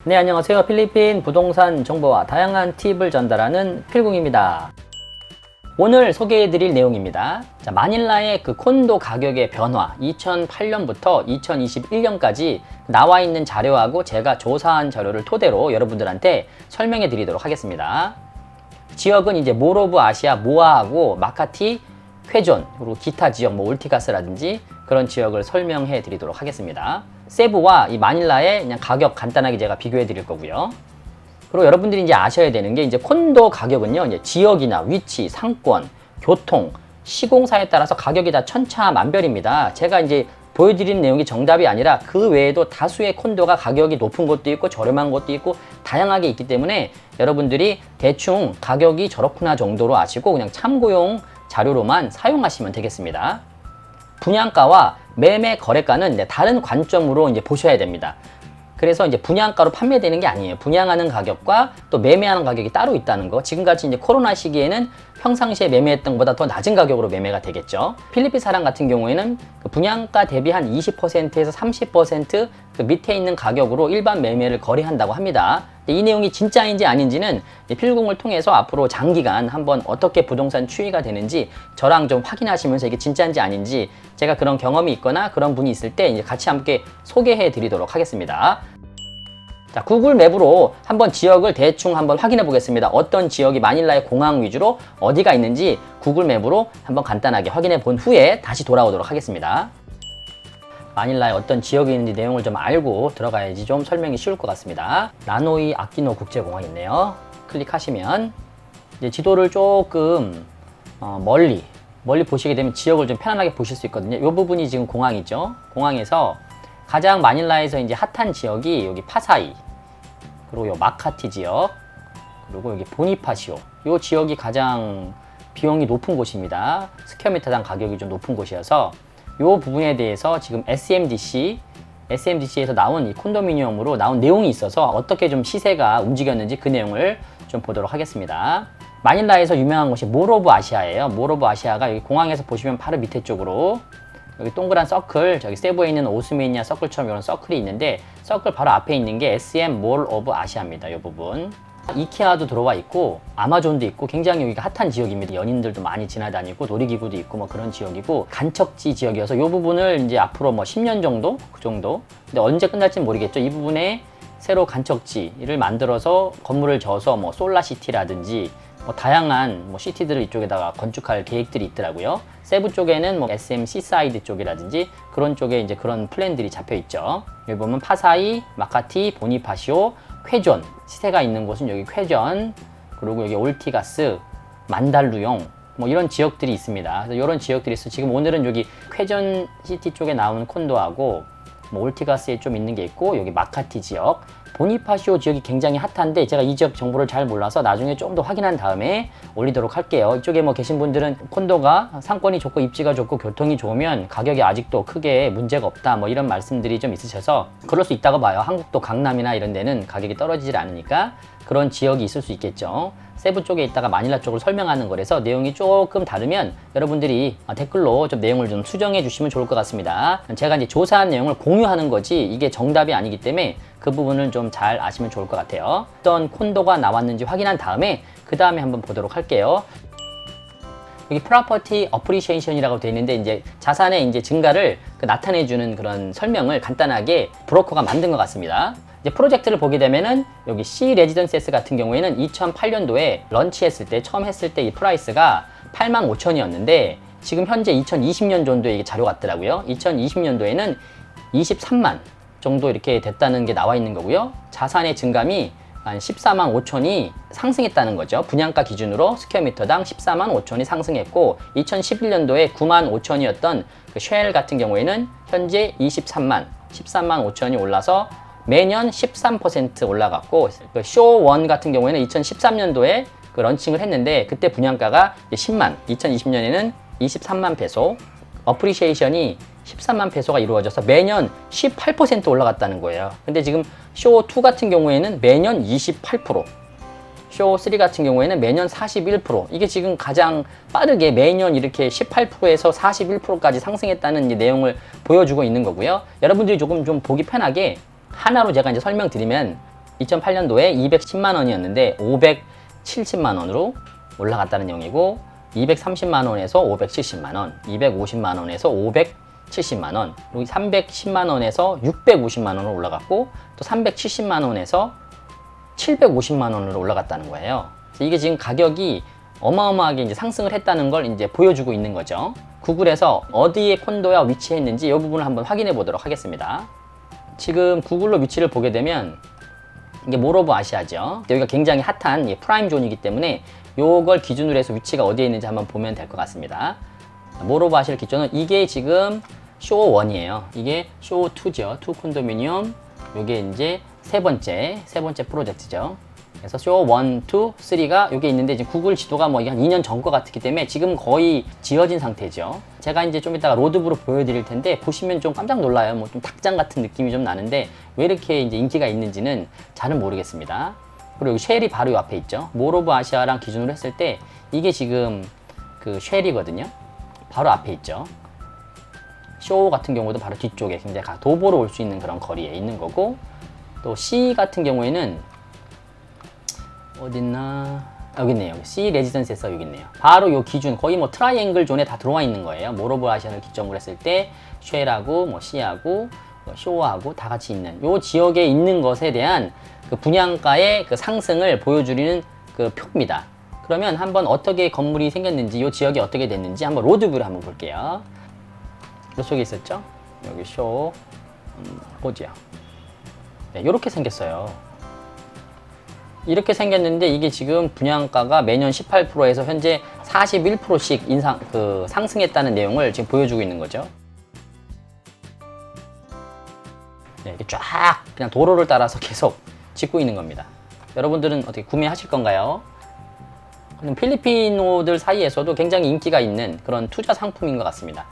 네, 안녕하세요. 필리핀 부동산 정보와 다양한 팁을 전달하는 필궁입니다. 오늘 소개해드릴 내용입니다. 자, 마닐라의 그 콘도 가격의 변화, 2008년부터 2021년까지 나와 있는 자료하고 제가 조사한 자료를 토대로 여러분들한테 설명해 드리도록 하겠습니다. 지역은 이제 몰 오브 아시아 모아하고 마카티, 쾌존, 그리고 기타 지역, 뭐 올티가스라든지 그런 지역을 설명해 드리도록 하겠습니다. 세부와 이 마닐라의 그냥 가격 간단하게 제가 비교해 드릴 거고요. 그리고 여러분들이 이제 아셔야 되는 게 이제 콘도 가격은요, 이제 지역이나 위치, 상권, 교통, 시공사에 따라서 가격이 다 천차만별입니다. 제가 이제 보여드리는 내용이 정답이 아니라 그 외에도 다수의 콘도가 가격이 높은 것도 있고 저렴한 것도 있고 다양하게 있기 때문에 여러분들이 대충 가격이 저렇구나 정도로 아시고 그냥 참고용 자료로만 사용하시면 되겠습니다. 분양가와 매매 거래가는 다른 관점으로 이제 보셔야 됩니다. 그래서 이제 분양가로 판매되는 게 아니에요. 분양하는 가격과 또 매매하는 가격이 따로 있다는 거. 지금같이 이제 코로나 시기에는 평상시에 매매했던 것보다 더 낮은 가격으로 매매가 되겠죠. 필리핀 사람 같은 경우에는 그 분양가 대비 한 20%에서 30% 밑에 있는 가격으로 일반 매매를 거래한다고 합니다. 이 내용이 진짜인지 아닌지는 필궁을 통해서 앞으로 장기간 한번 어떻게 부동산 추이가 되는지 저랑 좀 확인하시면서 이게 진짜인지 아닌지 제가 그런 경험이 있거나 그런 분이 있을 때 이제 같이 함께 소개해 드리도록 하겠습니다. 자, 구글 맵으로 한번 지역을 대충 한번 확인해 보겠습니다. 어떤 지역이 마닐라의 공항 위주로 어디가 있는지 구글 맵으로 한번 간단하게 확인해 본 후에 다시 돌아오도록 하겠습니다. 마닐라에 어떤 지역이 있는지 내용을 좀 알고 들어가야지 좀 설명이 쉬울 것 같습니다. 나노이 아키노 국제공항이 있네요. 클릭하시면 이제 지도를 조금 멀리 보시게 되면 지역을 좀 편안하게 보실 수 있거든요. 이 부분이 지금 공항이죠. 공항에서 가장 마닐라에서 이제 핫한 지역이 여기 파사이, 그리고 요 마카티 지역, 그리고 여기 보니파시오. 이 지역이 가장 비용이 높은 곳입니다. 스퀘어미터당 가격이 좀 높은 곳이어서 이 부분에 대해서 지금 SMDC에서 나온 이 콘도미니엄으로 나온 내용이 있어서 어떻게 좀 시세가 움직였는지 그 내용을 좀 보도록 하겠습니다. 마닐라에서 유명한 곳이 몰 오브 아시아예요. 몰 오브 아시아가 여기 공항에서 보시면 바로 밑에 쪽으로 여기 동그란 서클, 저기 세부에 있는 오스메니아 서클처럼 이런 서클이 있는데 서클 바로 앞에 있는 게 SM 몰 오브 아시아입니다. 이 부분. 이케아도 들어와 있고 아마존도 있고 굉장히 여기가 핫한 지역입니다. 연인들도 많이 지나다니고 놀이기구도 있고 뭐 그런 지역이고 간척지 지역이어서 이 부분을 이제 앞으로 뭐 10년 정도? 그 정도? 근데 언제 끝날지는 모르겠죠. 이 부분에 새로 간척지를 만들어서 건물을 져서 뭐 솔라시티라든지 뭐 다양한 뭐 시티들을 이쪽에다가 건축할 계획들이 있더라고요. 세부 쪽에는 뭐 SM 시사이드 쪽이라든지 그런 쪽에 이제 그런 플랜들이 잡혀 있죠. 여기 보면 파사이, 마카티, 보니파시오, 쾌존, 시세가 있는 곳은 여기 쾌존, 그리고 여기 올티가스, 만달루용 뭐 이런 지역들이 있습니다. 그래서 이런 지역들이 있어. 지금 오늘은 여기 쾌존 시티 쪽에 나오는 콘도하고 뭐 올티가스에 좀 있는 게 있고 여기 마카티 지역, 보니파시오 지역이 굉장히 핫한데 제가 이 지역 정보를 잘 몰라서 나중에 좀 더 확인한 다음에 올리도록 할게요. 이쪽에 뭐 계신 분들은 콘도가 상권이 좋고 입지가 좋고 교통이 좋으면 가격이 아직도 크게 문제가 없다 뭐 이런 말씀들이 좀 있으셔서 그럴 수 있다고 봐요. 한국도 강남이나 이런 데는 가격이 떨어지질 않으니까 그런 지역이 있을 수 있겠죠. 세부 쪽에 있다가 마닐라 쪽을 설명하는 거라서 내용이 조금 다르면 여러분들이 댓글로 좀 내용을 좀 수정해 주시면 좋을 것 같습니다. 제가 이제 조사한 내용을 공유하는 거지 이게 정답이 아니기 때문에 그 부분을 좀 잘 아시면 좋을 것 같아요. 어떤 콘도가 나왔는지 확인한 다음에 그 다음에 한번 보도록 할게요. 여기 프로퍼티 어프리시에이션이라고 되어 있는데 이제 자산의 이제 증가를 나타내주는 그런 설명을 간단하게 브로커가 만든 것 같습니다. 이제 프로젝트를 보게 되면은 여기 C 레지던시스 같은 경우에는 2008년도에 런치했을 때 처음 했을 때 이 프라이스가 85,000이었는데 지금 현재 2020년 정도에 이게 자료 같더라고요. 2020년도에는 23만 정도 이렇게 됐다는 게 나와 있는 거고요. 자산의 증감이 한 14만 5천이 상승했다는 거죠. 분양가 기준으로 스퀘어미터당 14만 5천이 상승했고 2011년도에 9만 5천이었던 그 쉘 같은 경우에는 현재 13만 5천이 올라서 매년 13% 올라갔고 그 쇼1 같은 경우에는 2013년도에 그 런칭을 했는데 그때 분양가가 10만 2020년에는 23만 페소 어프리시에이션이 13만 페소가 이루어져서 매년 18% 올라갔다는 거예요. 근데 지금 쇼2 같은 경우에는 매년 28%, 쇼3 같은 경우에는 매년 41%. 이게 지금 가장 빠르게 매년 이렇게 18%에서 41%까지 상승했다는 내용을 보여주고 있는 거고요. 여러분들이 조금 좀 보기 편하게 하나로 제가 이제 설명드리면 2008년도에 210만 원이었는데 570만 원으로 올라갔다는 내용이고, 230만 원에서 570만 원, 250만 원에서 570만 원, 그리고 310만 원에서 650만 원으로 올라갔고, 또 370만 원에서 750만 원으로 올라갔다는 거예요. 그래서 이게 지금 가격이 어마어마하게 이제 상승을 했다는 걸 이제 보여주고 있는 거죠. 구글에서 어디에 콘도가 위치했는지 이 부분을 한번 확인해 보도록 하겠습니다. 지금 구글로 위치를 보게 되면 이게 몰 오브 아시아죠. 여기가 굉장히 핫한 프라임 존이기 때문에 요걸 기준으로 해서 위치가 어디에 있는지 한번 보면 될 것 같습니다. 몰 오브 아시아를 기준으로 이게 지금 쇼 1이에요. 이게 쇼 2죠. 2 콘도미니엄. 요게 이제 세 번째 프로젝트죠. 그래서 쇼 1, 2, 3가 여기 있는데, 이제 구글 지도가 뭐 한 2년 전 거 같기 때문에 지금 거의 지어진 상태죠. 제가 이제 좀 이따가 로드뷰로 보여드릴 텐데 보시면 좀 깜짝 놀라요. 뭐 좀 닭장 같은 느낌이 좀 나는데 왜 이렇게 이제 인기가 있는지는 잘은 모르겠습니다. 그리고 여기 쉘이 바로 이 앞에 있죠. 몰 오브 아시아랑 기준으로 했을 때 이게 지금 그 쉘이거든요. 바로 앞에 있죠. 쇼 같은 경우도 바로 뒤쪽에 굉장히 도보로 올 수 있는 그런 거리에 있는 거고, 또 C 같은 경우에는 어딨나? 여기 있네요. C 레지던스에서 여기 있네요. 바로 요 기준, 거의 뭐 트라이앵글 존에 다 들어와 있는 거예요. 몰 오브 아시아를 기점으로 했을 때 쉘하고 뭐 C하고 뭐 쇼하고 다 같이 있는 요 지역에 있는 것에 대한 그 분양가의 그 상승을 보여주는 그 표입니다. 그러면 한번 어떻게 건물이 생겼는지, 요 지역이 어떻게 됐는지 한번 로드뷰를 한번 볼게요. 이쪽에 있었죠? 여기 쇼 보지요. 네, 이렇게 생겼어요. 이렇게 생겼는데 이게 지금 분양가가 매년 18%에서 현재 41%씩 상승했다는 내용을 지금 보여주고 있는 거죠. 네, 이렇게 쫙 그냥 도로를 따라서 계속 짓고 있는 겁니다. 여러분들은 어떻게 구매하실 건가요? 필리핀어들 사이에서도 굉장히 인기가 있는 그런 투자 상품인 것 같습니다.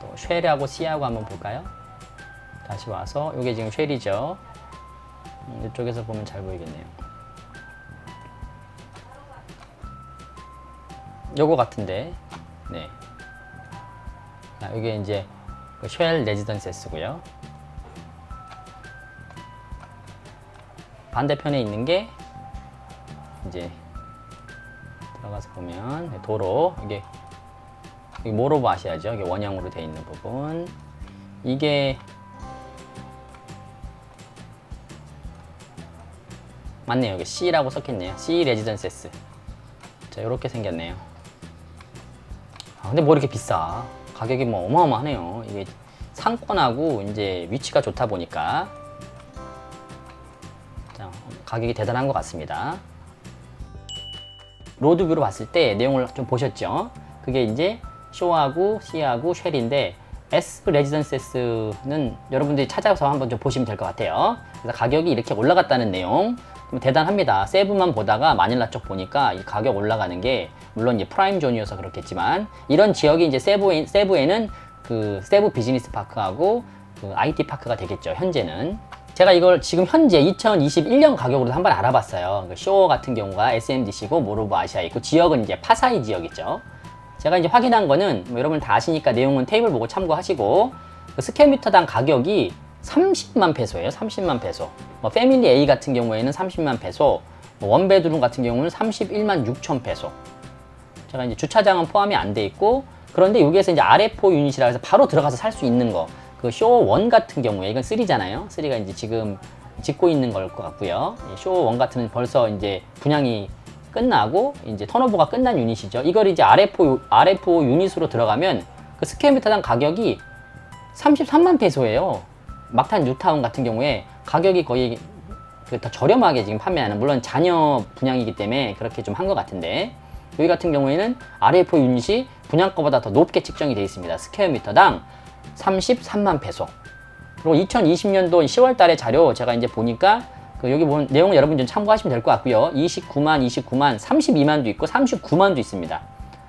또 쉘하고 C하고 한번 볼까요? 다시 와서 이게 지금 쉘이죠. 이쪽에서 보면 잘 보이겠네요. 요거 같은데, 네. 이게 이제 쉘 레지던스고요. 반대편에 있는 게 이제 들어가서 보면 도로, 이게 몰 오브 아시아죠. 이게 원형으로 되어 있는 부분. 이게 맞네요. 여기 C라고 썼겠네요. C 레지던스. 자, 이렇게 생겼네요. 근데 뭐 이렇게 비싸? 가격이 뭐 어마어마하네요. 이게 상권하고 이제 위치가 좋다 보니까 자, 가격이 대단한 것 같습니다. 로드뷰로 봤을 때 내용을 좀 보셨죠? 그게 이제 쇼하고 C하고 쉘인데, S 레지던스는 여러분들이 찾아서 한번 좀 보시면 될 것 같아요. 그래서 가격이 이렇게 올라갔다는 내용 대단합니다. 세부만 보다가 마닐라 쪽 보니까 이 가격 올라가는 게 물론 이제 프라임 존이어서 그렇겠지만, 이런 지역이 이제 세부에는 그 세부 비즈니스 파크하고 그 IT 파크가 되겠죠. 현재는 제가 이걸 지금 현재 2021년 가격으로 한번 알아봤어요. 그 쇼 같은 경우가 SMDC고 몰 오브 아시아 있고, 지역은 이제 파사이 지역이죠. 제가 이제 확인한 거는 뭐 여러분 다 아시니까 내용은 테이블 보고 참고하시고, 그 스퀘어미터당 가격이 30만 페소예요. 30만 페소. 뭐 패밀리 A 같은 경우에는 30만 페소, 뭐 원베드룸 같은 경우는 31만 6천 페소. 제가 이제 주차장은 포함이 안 돼 있고, 그런데 여기에서 이제 RF 유닛이라 해서 바로 들어가서 살 수 있는 거, 그 쇼 1 같은 경우에, 이건 3잖아요. 3가 이제 지금 짓고 있는 걸 것 같고요. 쇼 1 같은 건 벌써 이제 분양이 끝나고 이제 턴오버가 끝난 유닛이죠. 이걸 이제 RF 유닛으로 들어가면 그 스퀘어미터당 가격이 33만 페소예요. 막탄 뉴타운 같은 경우에 가격이 거의 더 저렴하게 지금 판매하는, 물론 자녀 분양이기 때문에 그렇게 좀 한 것 같은데, 여기 같은 경우에는 RF 유닛이 분양가보다 더 높게 책정이 되어 있습니다. 스퀘어미터당 33만 페소. 그리고 2020년도 10월 달에 자료 제가 이제 보니까 여기 보는 내용을 여러분 좀 참고하시면 될 것 같고요. 29만, 32만도 있고 39만도 있습니다.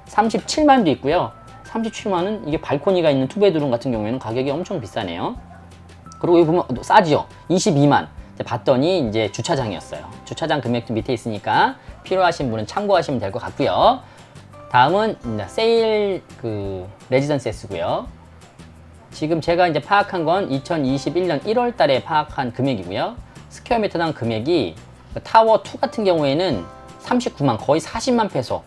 37만도 있고요. 37만은 이게 발코니가 있는 투베드룸 같은 경우에는 가격이 엄청 비싸네요. 그리고 여기 보면 싸지요. 22만. 봤더니 이제 주차장이었어요. 주차장 금액도 밑에 있으니까 필요하신 분은 참고하시면 될 것 같고요. 다음은 세일 레지던스 S고요. 지금 제가 이제 파악한 건 2021년 1월 달에 파악한 금액이고요. 스퀘어미터당 금액이 타워 2 같은 경우에는 39만, 거의 40만 페소.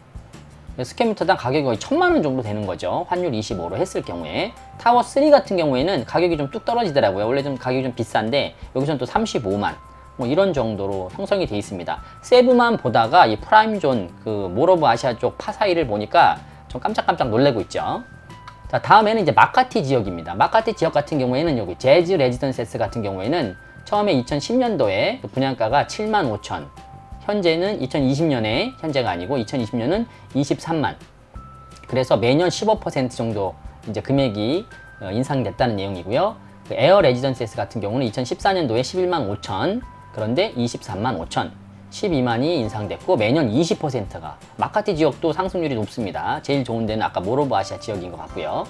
스퀘어미터당 가격이 거의 1000만 원 정도 되는 거죠. 환율 25로 했을 경우에. 타워 3 같은 경우에는 가격이 좀 뚝 떨어지더라고요. 원래 좀 가격이 좀 비싼데 여기서는 또 35만. 뭐 이런 정도로 형성이 되어 있습니다. 세부만 보다가 이 프라임존 그 몰 오브 아시아 쪽 파사이를 보니까 좀 깜짝깜짝 놀래고 있죠. 자, 다음에는 이제 마카티 지역입니다. 마카티 지역 같은 경우에는 여기 재즈 레지던세스 같은 경우에는 처음에 2010년도에 분양가가 7만 5천. 현재는 2020년에 현재가 아니고 2020년은 23만. 그래서 매년 15% 정도 이제 금액이 인상됐다는 내용이고요. 그 에어 레지던세스 같은 경우는 2014년도에 11만 5천. 그런데 23만 5천. 12만이 인상됐고 매년 20%가 마카티 지역도 상승률이 높습니다. 제일 좋은 데는 아까 몰 오브 아시아 지역인 것 같고요.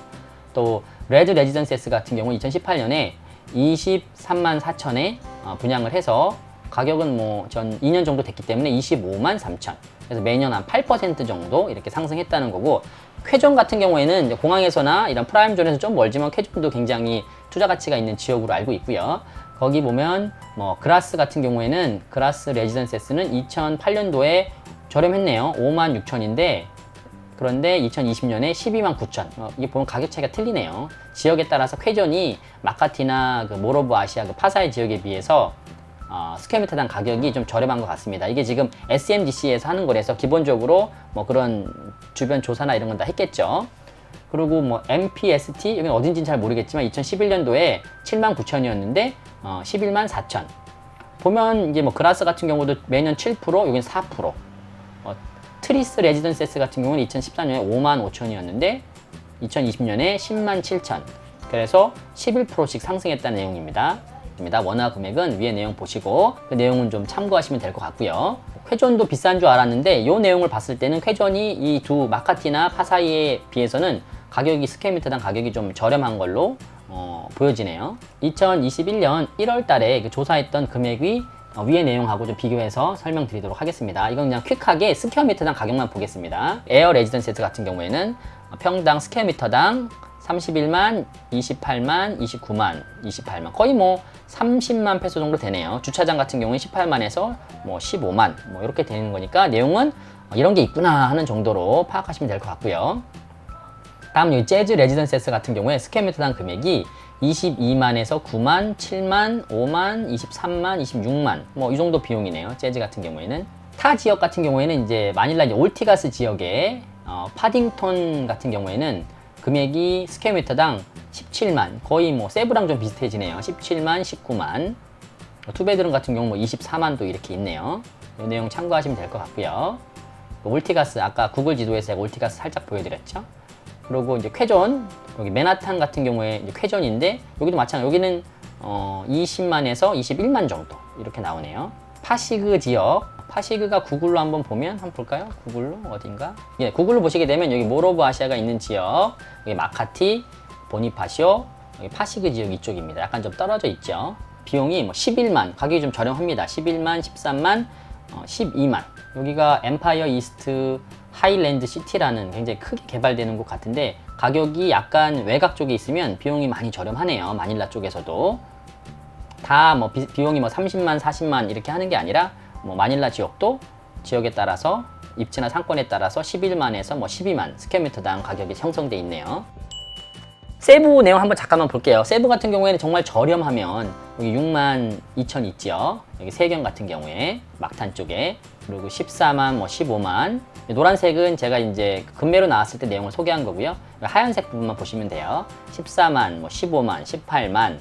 또 레드 레지던세스 같은 경우 2018년에 23만 4천에 분양을 해서 가격은 뭐 전 2년 정도 됐기 때문에 25만 3천. 그래서 매년 한 8% 정도 이렇게 상승했다는 거고, 쾌존 같은 경우에는 이제 공항에서나 이런 프라임존에서 좀 멀지만 쾌존도 굉장히 투자 가치가 있는 지역으로 알고 있고요. 거기 보면 뭐 그라스 같은 경우에는 그라스 레지던세스는 2008년도에 저렴했네요. 5만 6천인데 그런데 2020년에 12만 9천. 이게 보면 가격 차이가 틀리네요. 지역에 따라서 쾌존이 마카티나 그 몰 오브 아시아 그 파사이 지역에 비해서 스퀘어미터당 가격이 좀 저렴한 것 같습니다. 이게 지금 SMGC에서 하는 거라서 기본적으로 뭐 그런 주변 조사나 이런 건 다 했겠죠. 그리고 뭐 MPST, 여기는 어딘지는 잘 모르겠지만 2011년도에 7만 9천이었는데 11만 4천. 보면 이제 뭐 그라스 같은 경우도 매년 7%, 여기는 4%. 트리스 레지던세스 같은 경우는 2014년에 5만 5천이었는데 2020년에 10만 7천. 그래서 11%씩 상승했다는 내용입니다. 원화 금액은 위에 내용 보시고 그 내용은 좀 참고하시면 될 것 같고요. 쾌존도 비싼 줄 알았는데 이 내용을 봤을 때는 쾌존이 이 두 마카티나 파사이에 비해서는 가격이 스퀘어미터당 가격이 좀 저렴한 걸로 보여지네요. 2021년 1월 달에 그 조사했던 금액이 위의 내용하고 좀 비교해서 설명드리도록 하겠습니다. 이건 그냥 퀵하게 스퀘어미터당 가격만 보겠습니다. 에어 레지던세스 같은 경우에는 평당 스퀘어미터당 31만, 28만, 29만, 28만, 거의 뭐 30만 페소 정도 되네요. 주차장 같은 경우는 18만에서 뭐 15만 뭐 이렇게 되는 거니까 내용은 이런 게 있구나 하는 정도로 파악하시면 될 것 같고요. 다음 이 재즈 레지던세스 같은 경우에 스퀘어미터당 금액이 22만에서 9만, 7만, 5만, 23만, 26만 뭐 이 정도 비용이네요. 재즈 같은 경우에는. 타 지역 같은 경우에는 이제 마닐라 이제 올티가스 지역에 파딩톤 같은 경우에는 금액이 스퀘어미터당 17만, 거의 뭐 세부랑 좀 비슷해지네요. 17만, 19만. 투베드룸 같은 경우 뭐 24만도 이렇게 있네요. 이 내용 참고하시면 될 것 같고요. 올티가스, 아까 구글 지도에서 제가 올티가스 살짝 보여드렸죠. 그리고 이제 쾌존, 여기 맨하탄 같은 경우에 이제 쾌존인데 여기도 마찬가지. 여기는 20만에서 21만 정도 이렇게 나오네요. 파시그 지역, 파시그가 구글로 한번 보면 한번 볼까요? 구글로 어딘가? 예, 구글로 보시게 되면 여기 몰 오브 아시아가 있는 지역, 여기 마카티, 보니파시오, 여기 파시그 지역 이쪽입니다. 약간 좀 떨어져 있죠. 비용이 뭐 11만, 가격이 좀 저렴합니다. 11만, 13만, 12만. 여기가 엠파이어 이스트 하일랜드 시티라는 굉장히 크게 개발되는 곳 같은데 가격이 약간 외곽 쪽에 있으면 비용이 많이 저렴하네요. 마닐라 쪽에서도. 다 뭐 비용이 뭐 30만, 40만 이렇게 하는 게 아니라 뭐 마닐라 지역도 지역에 따라서 입지나 상권에 따라서 11만에서 뭐 12만 스퀘어미터당 가격이 형성돼 있네요. 세부 내용 한번 잠깐만 볼게요. 세부 같은 경우에는 정말 저렴하면 여기 6만 2천 있죠. 여기 세경 같은 경우에 막탄 쪽에 그리고 14만 뭐 15만. 노란색은 제가 이제 금매로 나왔을 때 내용을 소개한 거고요. 하얀색 부분만 보시면 돼요. 14만 뭐 15만 18만.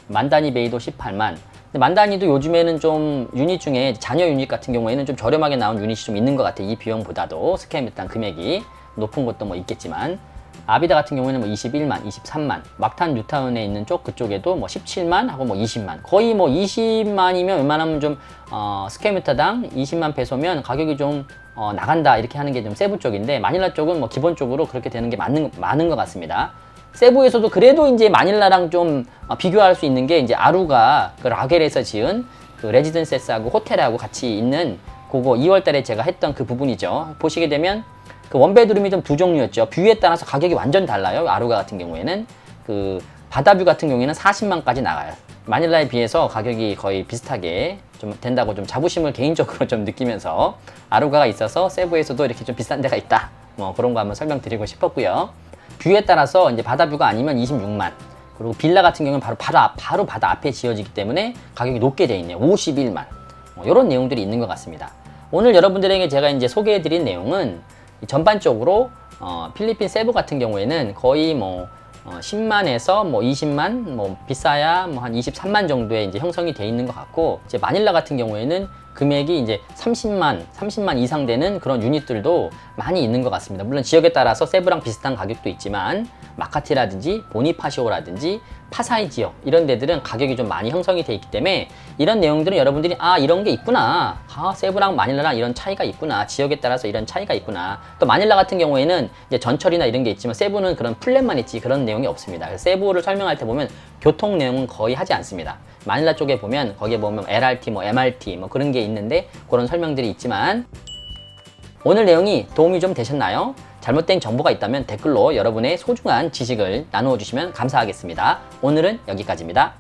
만다니 베이도 18만. 근데 만다니도 요즘에는 좀 유닛 중에 자녀 유닛 같은 경우에는 좀 저렴하게 나온 유닛이 좀 있는 것 같아요. 이 비용보다도 스퀘어미터당 금액이 높은 것도 뭐 있겠지만 아비다 같은 경우에는 뭐 21만, 23만, 막탄 뉴타운에 있는 쪽 그쪽에도 뭐 17만 하고 뭐 20만, 거의 뭐 20만이면 웬만하면 좀 스퀘어미터당 20만 페소면 가격이 좀 나간다 이렇게 하는 게 좀 세부 쪽인데 마닐라 쪽은 뭐 기본적으로 그렇게 되는 게 많은 것 같습니다. 세부에서도 그래도 이제 마닐라랑 좀 비교할 수 있는 게 이제 아루가 그 라겔에서 지은 그 레지던세스하고 호텔하고 같이 있는 그거 2월 달에 제가 했던 그 부분이죠. 보시게 되면 그 원베드룸이 좀 두 종류였죠. 뷰에 따라서 가격이 완전 달라요. 아루가 같은 경우에는 그 바다뷰 같은 경우에는 40만까지 나가요. 마닐라에 비해서 가격이 거의 비슷하게 좀 된다고 좀 자부심을 개인적으로 좀 느끼면서 아루가가 있어서 세부에서도 이렇게 좀 비싼 데가 있다. 뭐 그런 거 한번 설명드리고 싶었고요. 뷰에 따라서 이제 바다뷰가 아니면 26만. 그리고 빌라 같은 경우는 바로 바다 앞에 지어지기 때문에 가격이 높게 돼 있네요. 51만. 이런 내용들이 있는 것 같습니다. 오늘 여러분들에게 제가 이제 소개해드린 내용은 전반적으로 필리핀 세부 같은 경우에는 거의 뭐 10만에서 뭐 20만, 뭐 비싸야 뭐 한 23만 정도에 이제 형성이 돼 있는 것 같고, 이제 마닐라 같은 경우에는 금액이 이제 30만 이상 되는 그런 유닛들도 많이 있는 것 같습니다. 물론 지역에 따라서 세부랑 비슷한 가격도 있지만 마카티라든지 보니파시오라든지 파사이 지역 이런 데들은 가격이 좀 많이 형성이 돼 있기 때문에 이런 내용들은 여러분들이 이런 게 있구나, 세부랑 마닐라랑 이런 차이가 있구나, 지역에 따라서 이런 차이가 있구나. 또 마닐라 같은 경우에는 이제 전철이나 이런 게 있지만 세부는 그런 플랜만 있지 그런 내용이 없습니다. 그래서 세부를 설명할 때 보면 교통 내용은 거의 하지 않습니다. 마닐라 쪽에 보면 거기에 보면 LRT, 뭐 MRT 뭐 그런 게 있는데 그런 설명들이 있지만, 오늘 내용이 도움이 좀 되셨나요? 잘못된 정보가 있다면 댓글로 여러분의 소중한 지식을 나누어 주시면 감사하겠습니다. 오늘은 여기까지입니다.